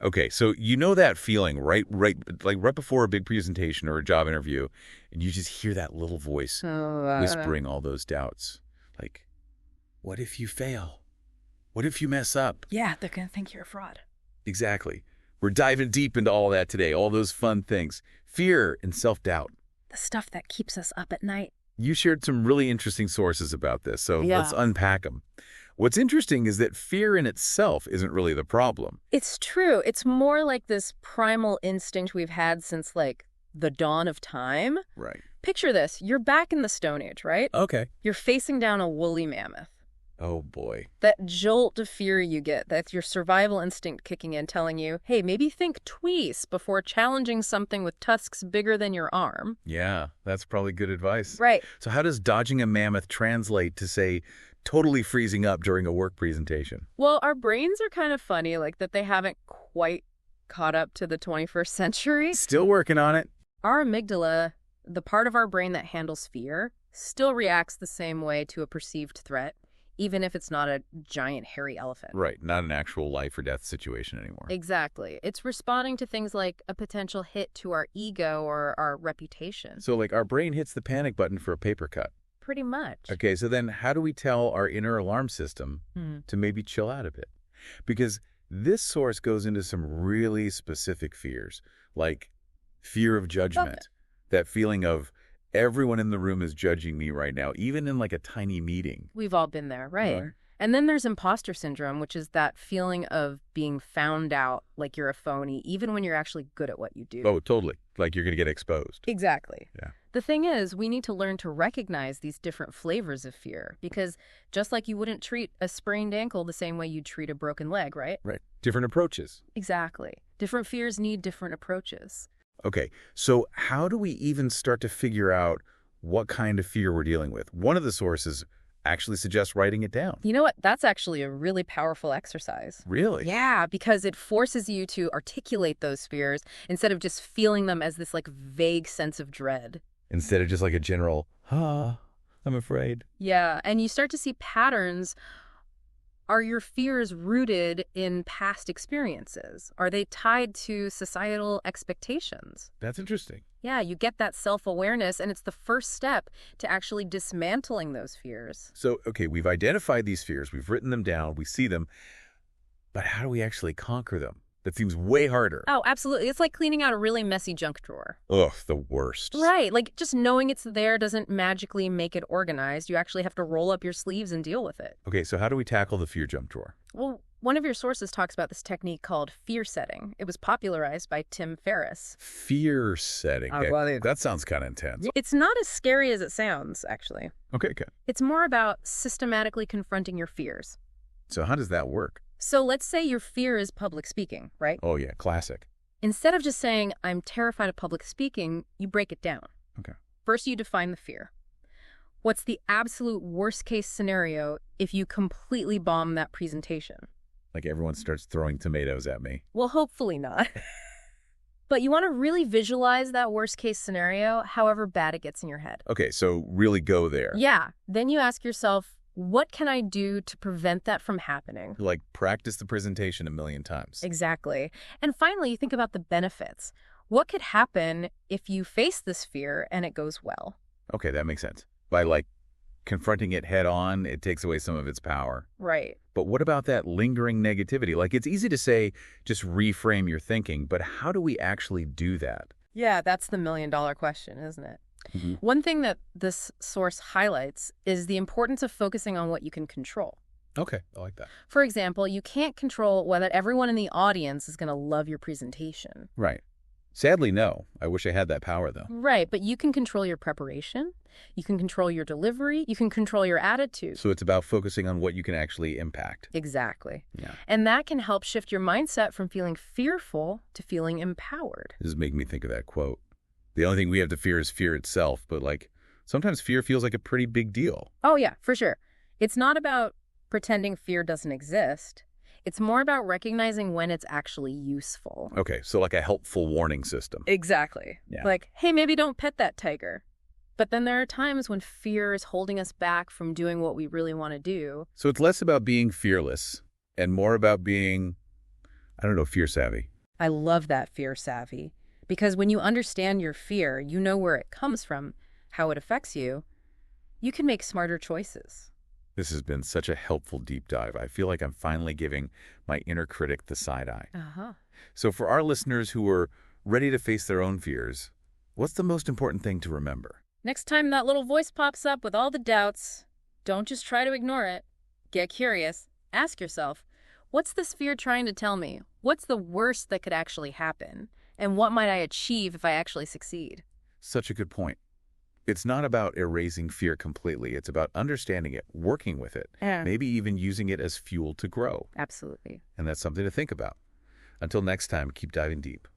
Okay, so you know that feeling right before a big presentation or a job interview, and you just hear that little voice whispering all those doubts. Like, what if you fail? What if you mess up? Yeah, they're going to think you're a fraud. Exactly. We're diving deep into all that today, all those fun things. Fear and self-doubt. The stuff that keeps us up at night. You shared some really interesting sources about this, so Yeah. let's unpack them. What's interesting is that fear in itself isn't really the problem. It's true. It's more like this primal instinct we've had since, like, the dawn of time. Right. Picture this. You're back in the Stone Age, right? Okay. You're facing down a woolly mammoth. Oh, boy. That jolt of fear you get, that's your survival instinct kicking in, telling you, hey, maybe think twice before challenging something with tusks bigger than your arm. Yeah, that's probably good advice. Right. So how does dodging a mammoth translate to, say, totally freezing up during a work presentation? Well, our brains are kind of funny, like that they haven't quite caught up to the 21st century. Still working on it. Our amygdala, the part of our brain that handles fear, still reacts the same way to a perceived threat, even if it's not a giant hairy elephant. Right, not an actual life or death situation anymore. Exactly. It's responding to things like a potential hit to our ego or our reputation. So, like, our brain hits the panic button for a paper cut. Pretty much. Okay, so then how do we tell our inner alarm system to maybe chill out a bit? Because this source goes into some really specific fears, like fear of judgment, that feeling of everyone in the room is judging me right now, even in like a tiny meeting. We've all been there, right? Right. And then there's imposter syndrome, which is that feeling of being found out like you're a phony, even when you're actually good at what you do. Oh, totally. Like you're going to get exposed. Exactly. Yeah. The thing is, we need to learn to recognize these different flavors of fear, because just like you wouldn't treat a sprained ankle the same way you'd treat a broken leg, right? Right. Different approaches. Exactly. Different fears need different approaches. Okay, so how do we even start to figure out what kind of fear we're dealing with? One of the sources actually suggests writing it down. You know what? That's actually a really powerful exercise. Really? Yeah, because it forces you to articulate those fears instead of just feeling them as this like vague sense of dread. Instead of just like a general, I'm afraid. Yeah, and you start to see patterns. Are your fears rooted in past experiences? Are they tied to societal expectations? That's interesting. Yeah, you get that self-awareness, and it's the first step to actually dismantling those fears. So, okay, we've identified these fears, we've written them down, we see them, but how do we actually conquer them? That seems way harder. Oh, absolutely. It's like cleaning out a really messy junk drawer. Ugh, the worst. Right. Like just knowing it's there doesn't magically make it organized. You actually have to roll up your sleeves and deal with it. Okay, so how do we tackle the fear jump drawer? Well, one of your sources talks about this technique called fear setting. It was popularized by Tim Ferriss. Fear setting. Okay. That sounds kind of intense. It's not as scary as it sounds, actually. Okay, okay. It's more about systematically confronting your fears. So how does that work? So let's say your fear is public speaking, right? Oh, yeah, classic. Instead of just saying, I'm terrified of public speaking, you break it down. Okay. First, you define the fear. What's the absolute worst case scenario if you completely bomb that presentation? Like everyone starts throwing tomatoes at me. Well, hopefully not. But you want to really visualize that worst case scenario, however bad it gets in your head. Okay, so really go there. Yeah. Then you ask yourself, what can I do to prevent that from happening? Like practice the presentation 1,000,000 times. Exactly. And finally, you think about the benefits. What could happen if you face this fear and it goes well? Okay, that makes sense. By like confronting it head on, it takes away some of its power. Right. But what about that lingering negativity? Like it's easy to say, just reframe your thinking, but how do we actually do that? Yeah, that's the million-dollar question, isn't it? Mm-hmm. One thing that this source highlights is the importance of focusing on what you can control. Okay, I like that. For example, you can't control whether everyone in the audience is going to love your presentation. Right. Sadly, no. I wish I had that power, though. Right, but you can control your preparation, you can control your delivery, you can control your attitude. So it's about focusing on what you can actually impact. Exactly. Yeah. And that can help shift your mindset from feeling fearful to feeling empowered. This is making me think of that quote. The only thing we have to fear is fear itself, but like sometimes fear feels like a pretty big deal. Oh, yeah, for sure. It's not about pretending fear doesn't exist. It's more about recognizing when it's actually useful. Okay, so like a helpful warning system. Exactly. Yeah. Like, hey, maybe don't pet that tiger. But then there are times when fear is holding us back from doing what we really want to do. So it's less about being fearless and more about being, I don't know, fear savvy. I love that fear savvy. Because when you understand your fear, you know where it comes from, how it affects you, you can make smarter choices. This has been such a helpful deep dive. I feel like I'm finally giving my inner critic the side eye. Uh-huh. So for our listeners who are ready to face their own fears, what's the most important thing to remember? Next time that little voice pops up with all the doubts, don't just try to ignore it. Get curious. Ask yourself, what's this fear trying to tell me? What's the worst that could actually happen? And what might I achieve if I actually succeed? Such a good point. It's not about erasing fear completely. It's about understanding it, working with it, maybe even using it as fuel to grow. Absolutely. And that's something to think about. Until next time, keep diving deep.